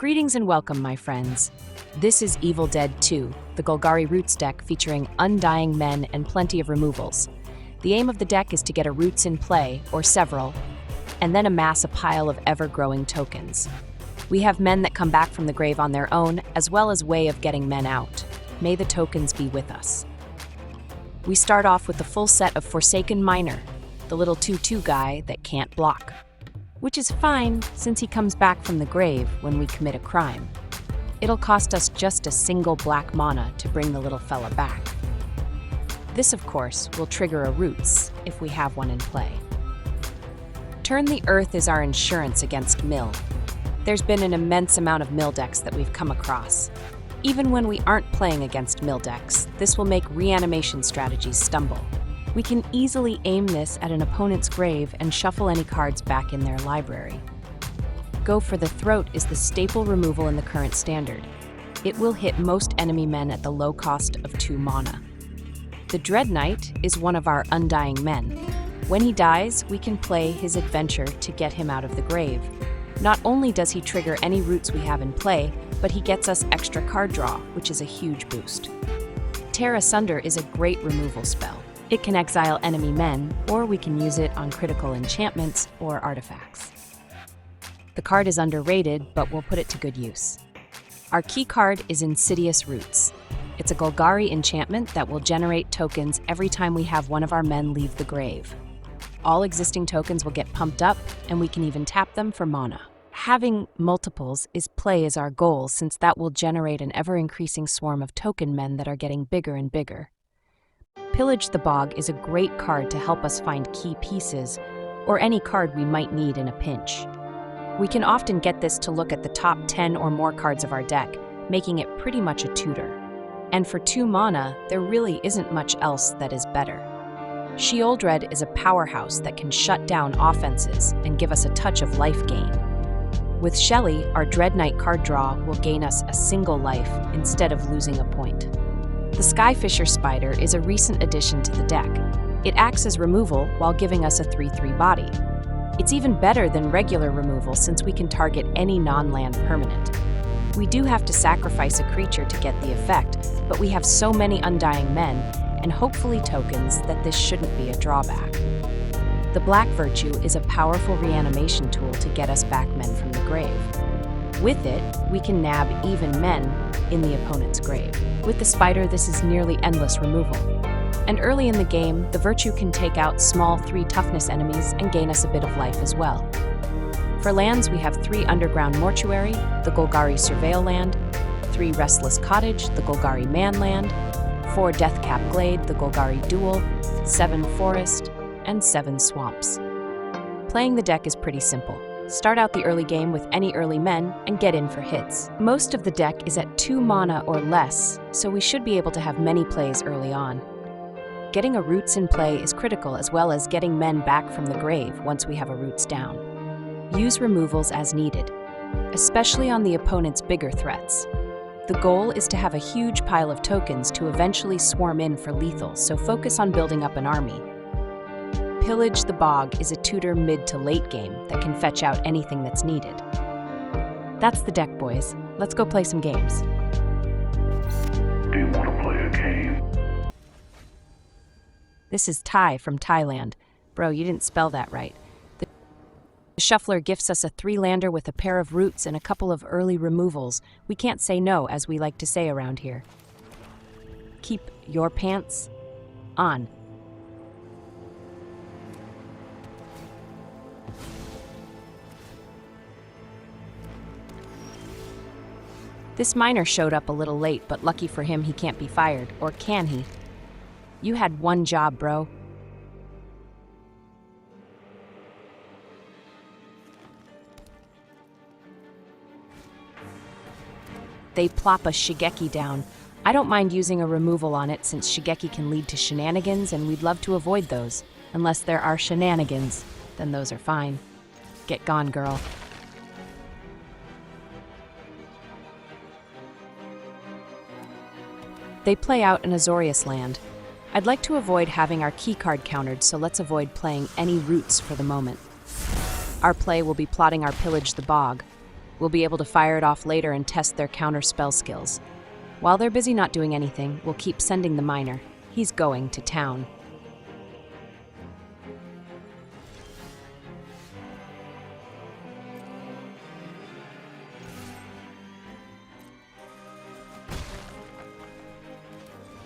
Greetings and welcome, my friends. This is Evil Dead 2, the Golgari Roots deck featuring Undying Men and plenty of removals. The aim of the deck is to get a Roots in play, or several, and then amass a pile of ever-growing tokens. We have men that come back from the grave on their own, as well as way of getting men out. May the tokens be with us. We start off with the full set of Forsaken Miner, the little 2/2 guy that can't block. Which is fine, since he comes back from the grave when we commit a crime. It'll cost us just a single black mana to bring the little fella back. This, of course, will trigger a Roots, if we have one in play. Turn the Earth is our insurance against mill. There's been an immense amount of mill decks that we've come across. Even when we aren't playing against mill decks, this will make reanimation strategies stumble. We can easily aim this at an opponent's grave and shuffle any cards back in their library. Go for the Throat is the staple removal in the current standard. It will hit most enemy men at the low cost of 2 mana. The Dreadknight is one of our Undying Men. When he dies, we can play his adventure to get him out of the grave. Not only does he trigger any Roots we have in play, but he gets us extra card draw, which is a huge boost. Tear Asunder is a great removal spell. It can exile enemy men, or we can use it on critical enchantments or artifacts. The card is underrated, but we'll put it to good use. Our key card is Insidious Roots. It's a Golgari enchantment that will generate tokens every time we have one of our men leave the grave. All existing tokens will get pumped up, and we can even tap them for mana. Having multiples is play is our goal, since that will generate an ever-increasing swarm of token men that are getting bigger and bigger. Pillage the Bog is a great card to help us find key pieces, or any card we might need in a pinch. We can often get this to look at the top 10 or more cards of our deck, making it pretty much a tutor. And for 2 mana, there really isn't much else that is better. Sheoldred is a powerhouse that can shut down offenses and give us a touch of life gain. With Shelly, our Dreadknight card draw will gain us a single life instead of losing a point. The Skyfisher Spider is a recent addition to the deck. It acts as removal while giving us a 3/3 body. It's even better than regular removal since we can target any non-land permanent. We do have to sacrifice a creature to get the effect, but we have so many Undying Men, and hopefully tokens, that this shouldn't be a drawback. The Black Virtue is a powerful reanimation tool to get us back men from the grave. With it, we can nab even men in the opponent's grave. With the Spider, this is nearly endless removal. And early in the game, the Virtue can take out small 3 toughness enemies and gain us a bit of life as well. For lands, we have 3 Underground Mortuary, the Golgari Surveil land, 3 Restless Cottage, the Golgari Man land, 4 Deathcap Glade, the Golgari Duel, 7 Forest, and 7 Swamps. Playing the deck is pretty simple. Start out the early game with any early men and get in for hits. Most of the deck is at 2 mana or less, so we should be able to have many plays early on. Getting a Roots in play is critical, as well as getting men back from the grave once we have a Roots down. Use removals as needed, especially on the opponent's bigger threats. The goal is to have a huge pile of tokens to eventually swarm in for lethal, so focus on building up an army. Pillage the Bog is a tutor mid to late game that can fetch out anything that's needed. That's the deck, boys. Let's go play some games. Do you want to play a game? This is Thai from Thailand. Bro, you didn't spell that right. The Shuffler gifts us a 3-lander with a pair of Roots and a couple of early removals. We can't say no, as we like to say around here. Keep your pants on. This miner showed up a little late, but lucky for him, he can't be fired. Or can he? You had one job, bro. They plop a Shigeki down. I don't mind using a removal on it, since Shigeki can lead to shenanigans, and we'd love to avoid those. Unless there are shenanigans, then those are fine. Get gone, girl. They play out an Azorius land. I'd like to avoid having our keycard countered, so let's avoid playing any Roots for the moment. Our play will be plotting our Pillage the Bog. We'll be able to fire it off later and test their counter spell skills. While they're busy not doing anything, we'll keep sending the miner. He's going to town.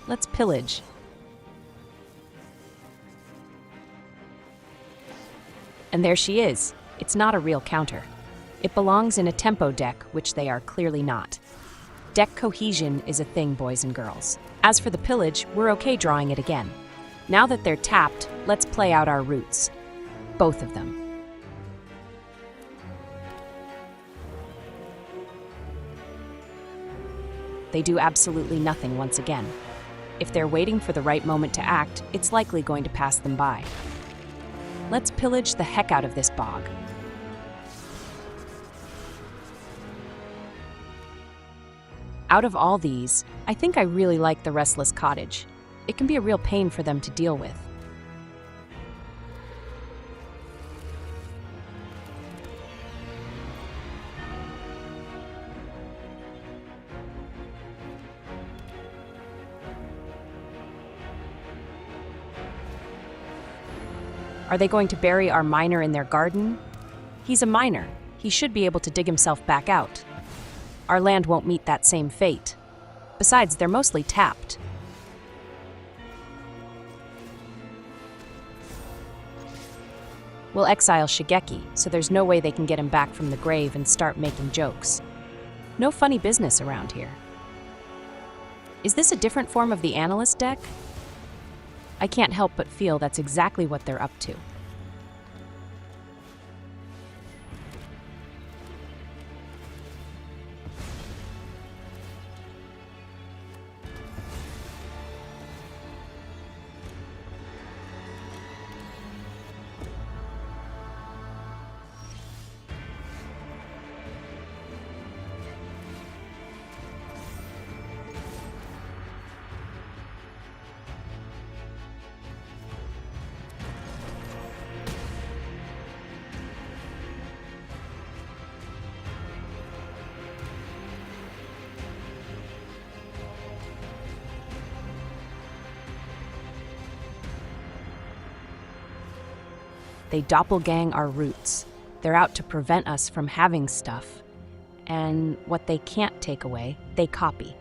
Let's pillage. And there she is. It's not a real counter. It belongs in a tempo deck, which they are clearly not. Deck cohesion is a thing, boys and girls. As for the pillage, we're okay drawing it again. Now that they're tapped, let's play out our roots. Both of them. They do absolutely nothing once again. If they're waiting for the right moment to act, it's likely going to pass them by. Let's pillage the heck out of this bog. Out of all these, I think I really like the Restless Cottage. It can be a real pain for them to deal with. Are they going to bury our miner in their garden? He's a miner. He should be able to dig himself back out. Our land won't meet that same fate. Besides, they're mostly tapped. We'll exile Shigeki, so there's no way they can get him back from the grave and start making jokes. No funny business around here. Is this a different form of the Analyst deck? I can't help but feel that's exactly what they're up to. They doppelgang our roots. They're out to prevent us from having stuff. And what they can't take away, they copy.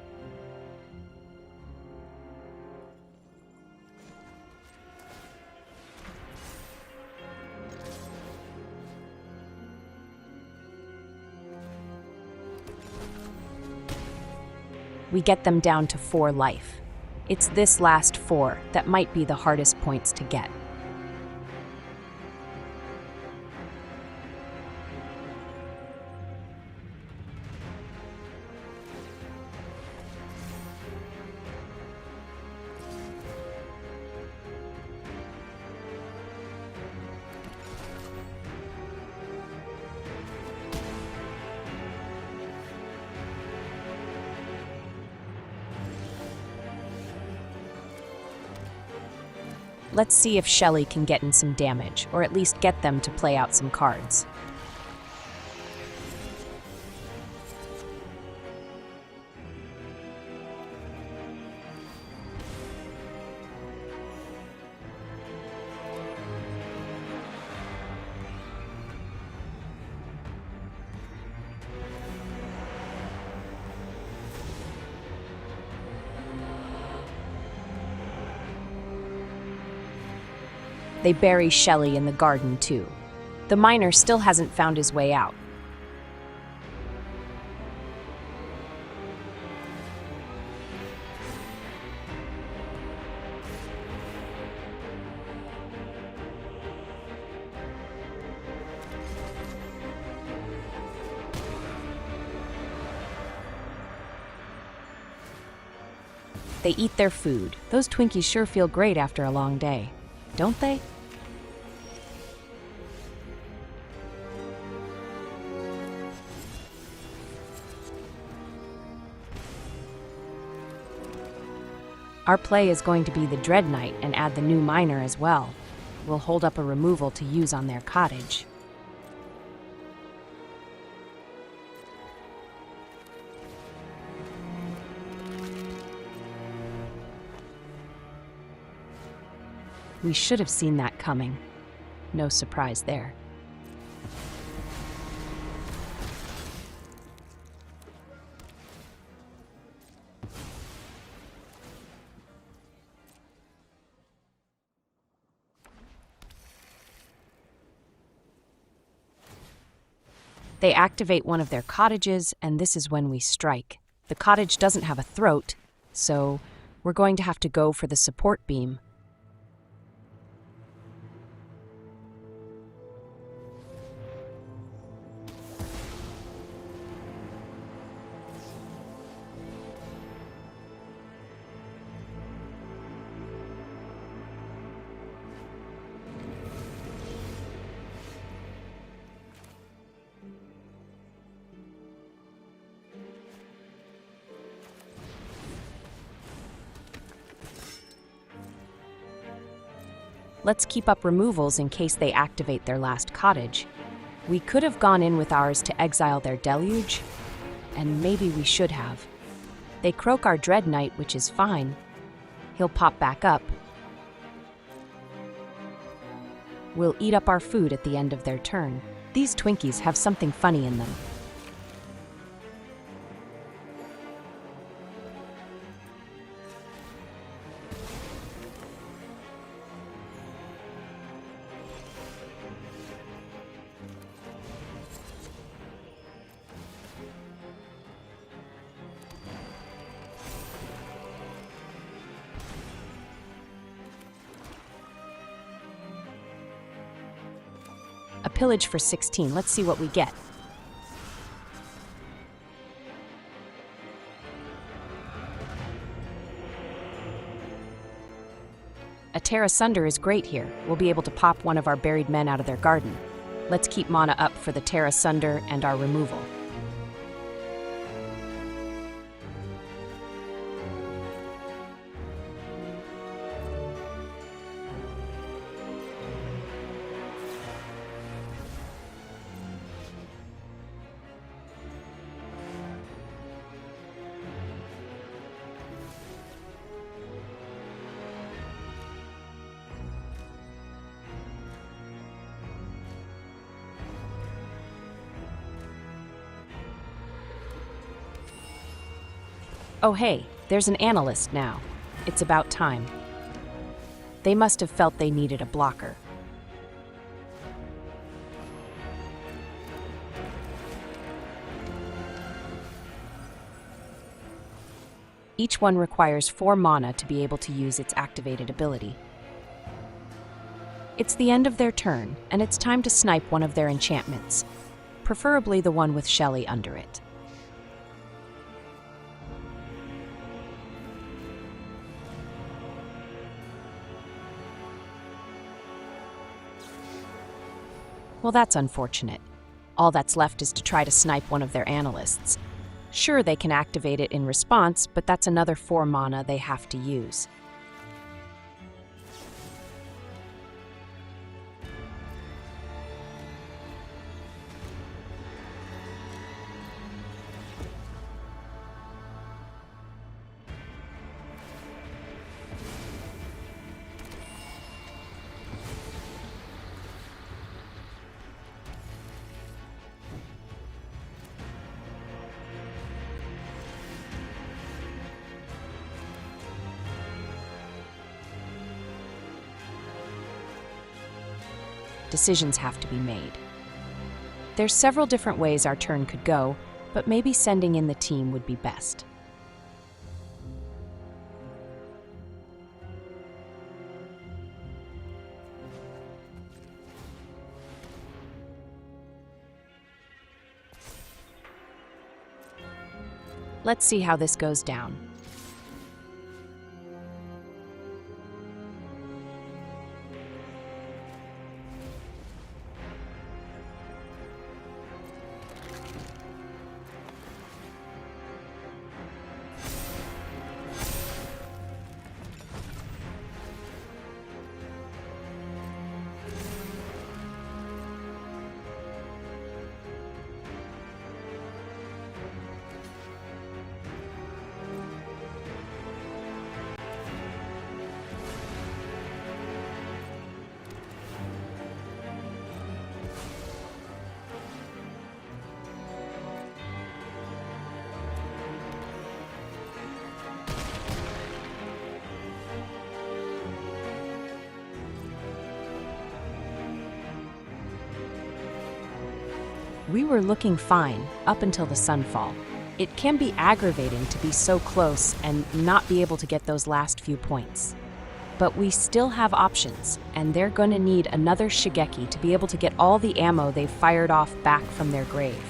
We get them down to 4 life. It's this last 4 that might be the hardest points to get. Let's see if Shelly can get in some damage, or at least get them to play out some cards. They bury Shelly in the garden, too. The miner still hasn't found his way out. They eat their food. Those Twinkies sure feel great after a long day, don't they? Our play is going to be the Dreadknight and add the new miner as well. We'll hold up a removal to use on their cottage. We should have seen that coming. No surprise there. They activate one of their cottages, and this is when we strike. The cottage doesn't have a throat, so we're going to have to go for the support beam. Let's keep up removals in case they activate their last cottage. We could have gone in with ours to exile their deluge, and maybe we should have. They croak our Dreadknight, which is fine. He'll pop back up. We'll eat up our food at the end of their turn. These Twinkies have something funny in them. A pillage for 16. Let's see what we get. A Tear Asunder is great here. We'll be able to pop one of our buried men out of their garden. Let's keep mana up for the Tear Asunder and our removal. Oh hey, there's an analyst now. It's about time. They must have felt they needed a blocker. Each one requires 4 mana to be able to use its activated ability. It's the end of their turn, and it's time to snipe one of their enchantments, preferably the one with Shelly under it. Well, that's unfortunate. All that's left is to try to snipe one of their analysts. Sure, they can activate it in response, but that's another 4 mana they have to use. Decisions have to be made. There's several different ways our turn could go, but maybe sending in the team would be best. Let's see how this goes down. We were looking fine up until the sunfall. It can be aggravating to be so close and not be able to get those last few points. But we still have options, and they're going to need another Shigeki to be able to get all the ammo they've fired off back from their grave.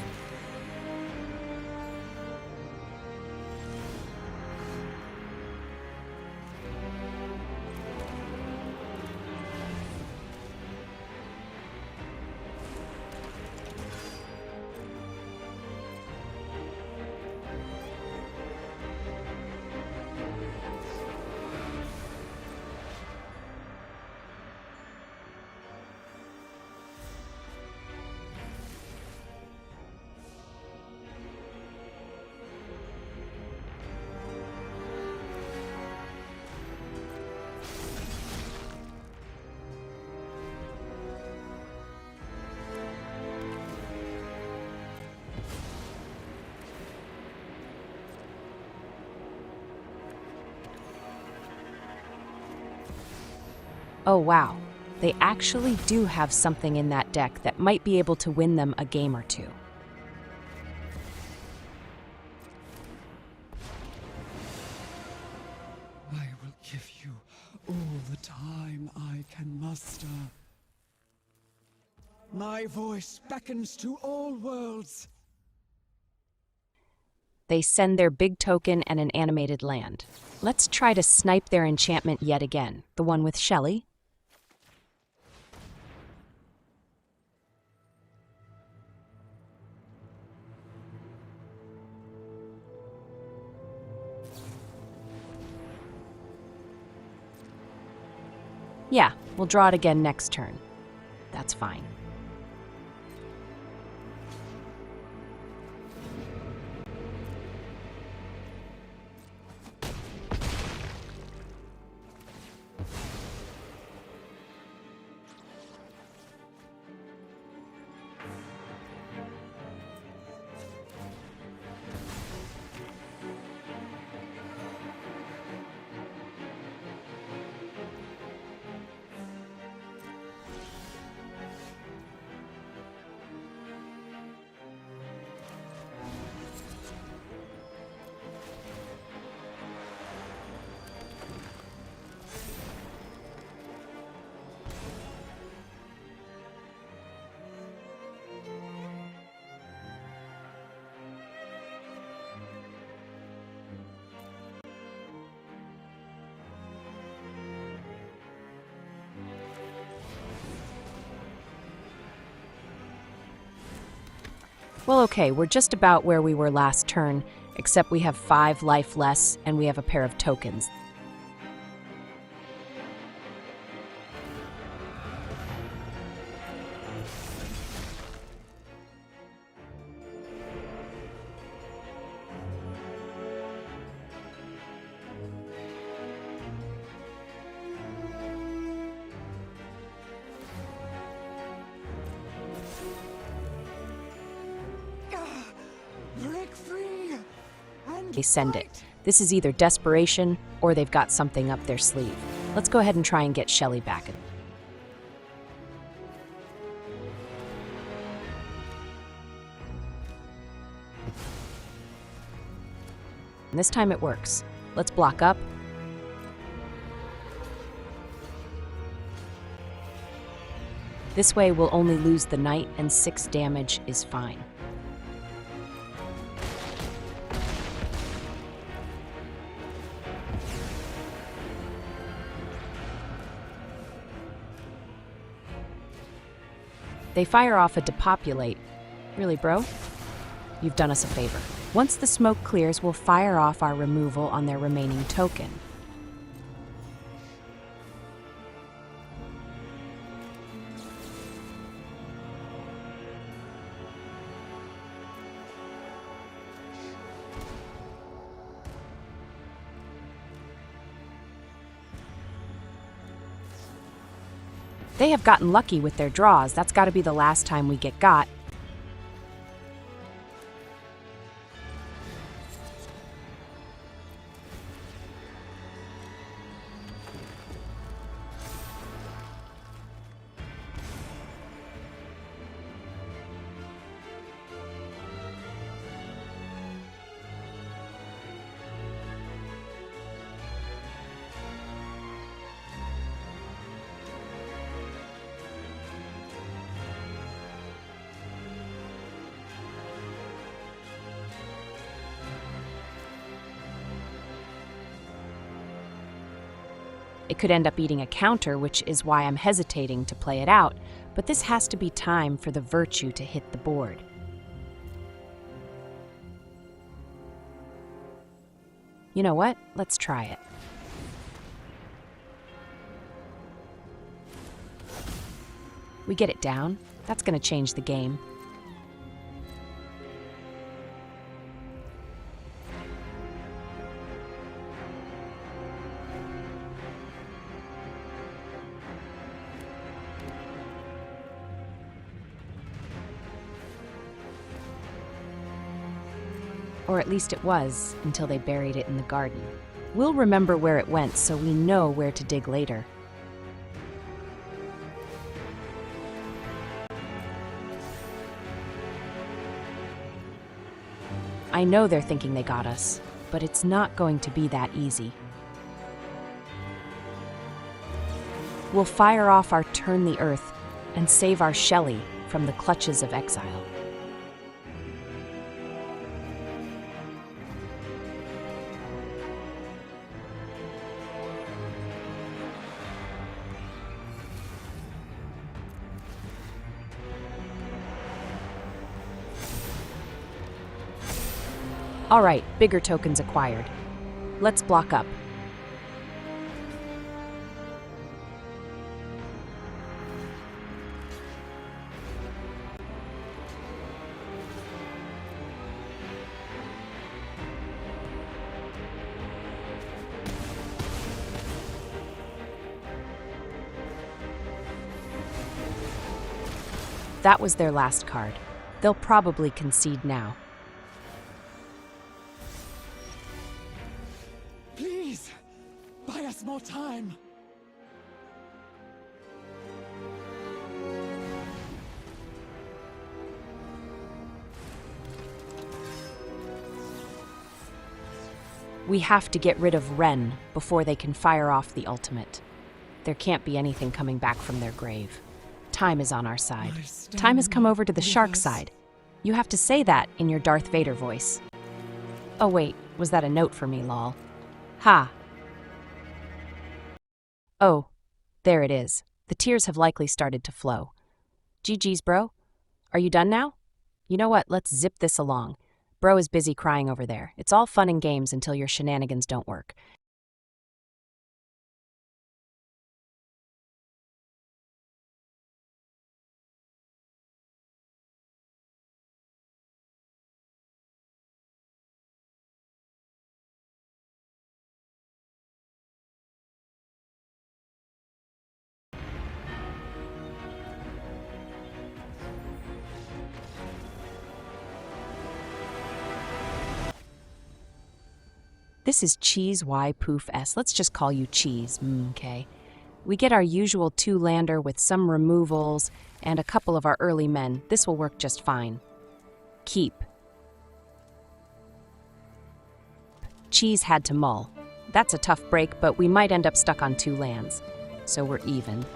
Oh wow, they actually do have something in that deck that might be able to win them a game or two. I will give you all the time I can muster. My voice beckons to all worlds. They send their big token and an animated land. Let's try to snipe their enchantment yet again, the one with Shelly. Yeah, we'll draw it again next turn. That's fine. Well, okay, we're just about where we were last turn, except we have 5 life less and we have a pair of tokens. Break free and They send fight. it. This is either desperation or they've got something up their sleeve. Let's go ahead and try and get Shelly back. And this time it works. Let's block up. This way we'll only lose the knight and 6 damage is fine. They fire off a depopulate. Really, bro? You've done us a favor. Once the smoke clears, we'll fire off our removal on their remaining token. They have gotten lucky with their draws. That's got to be the last time we get got. It could end up eating a counter, which is why I'm hesitating to play it out, but this has to be time for the virtue to hit the board. You know what? Let's try it. We get it down. That's going to change the game. Or at least it was, until they buried it in the garden. We'll remember where it went so we know where to dig later. I know they're thinking they got us, but it's not going to be that easy. We'll fire off our Turn the Earth and save our Shelly from the clutches of exile. All right, bigger tokens acquired. Let's block up. That was their last card. They'll probably concede now. Please, buy us more time. We have to get rid of Ren before they can fire off the ultimate. There can't be anything coming back from their grave. Time is on our side. Time has come over to the shark side. You have to say that in your Darth Vader voice. Oh wait, was that a note for me, lol? Ha. Oh, there it is. The tears have likely started to flow. GG's, bro. Are you done now? You know what, let's zip this along. Bro is busy crying over there. It's all fun and games until your shenanigans don't work. This is Cheese Y Poof S. Let's just call you Cheese, okay? We get our usual 2-lander with some removals and a couple of our early men. This will work just fine. Keep. Cheese had to mull. That's a tough break, but we might end up stuck on 2 lands. So we're even.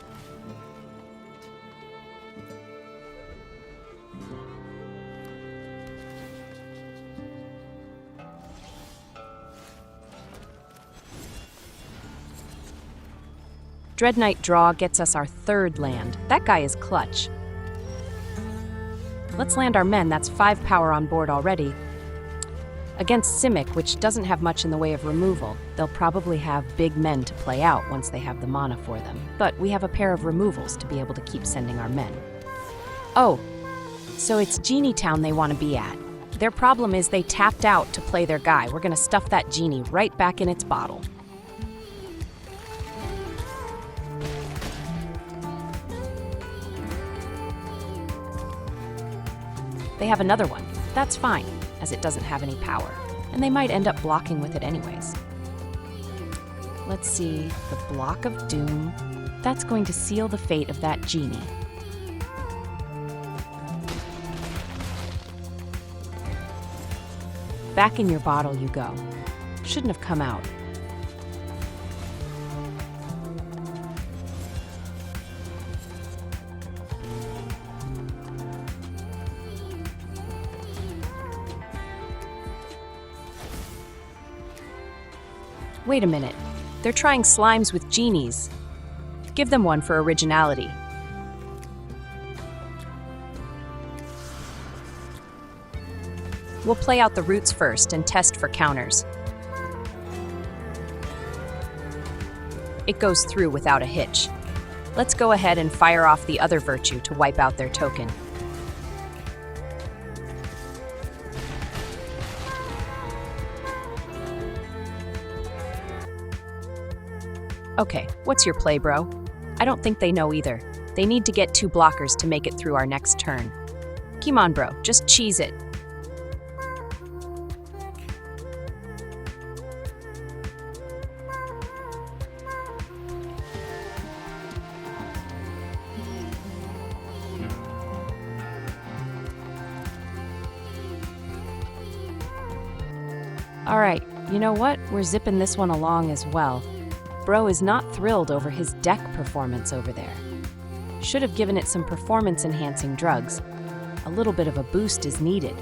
Dreadknight draw gets us our 3rd land. That guy is clutch. Let's land our men. That's 5 power on board already. Against Simic, which doesn't have much in the way of removal, they'll probably have big men to play out once they have the mana for them. But we have a pair of removals to be able to keep sending our men. Oh, so it's Genie Town they want to be at. Their problem is they tapped out to play their guy. We're going to stuff that genie right back in its bottle. They have another one. That's fine, as it doesn't have any power, and they might end up blocking with it anyways. Let's see, the Block of Doom. That's going to seal the fate of that genie. Back in your bottle you go. Shouldn't have come out. Wait a minute. They're trying slimes with genies. Give them one for originality. We'll play out the roots first and test for counters. It goes through without a hitch. Let's go ahead and fire off the other virtue to wipe out their token. Okay, what's your play, bro? I don't think they know either. They need to get 2 blockers to make it through our next turn. Come on, bro, just cheese it. Alright, you know what? We're zipping this one along as well. Bro is not thrilled over his deck performance over there. Should have given it some performance-enhancing drugs. A little bit of a boost is needed.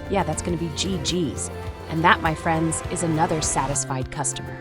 Yeah, that's going to be GG's. And that, my friends, is another satisfied customer.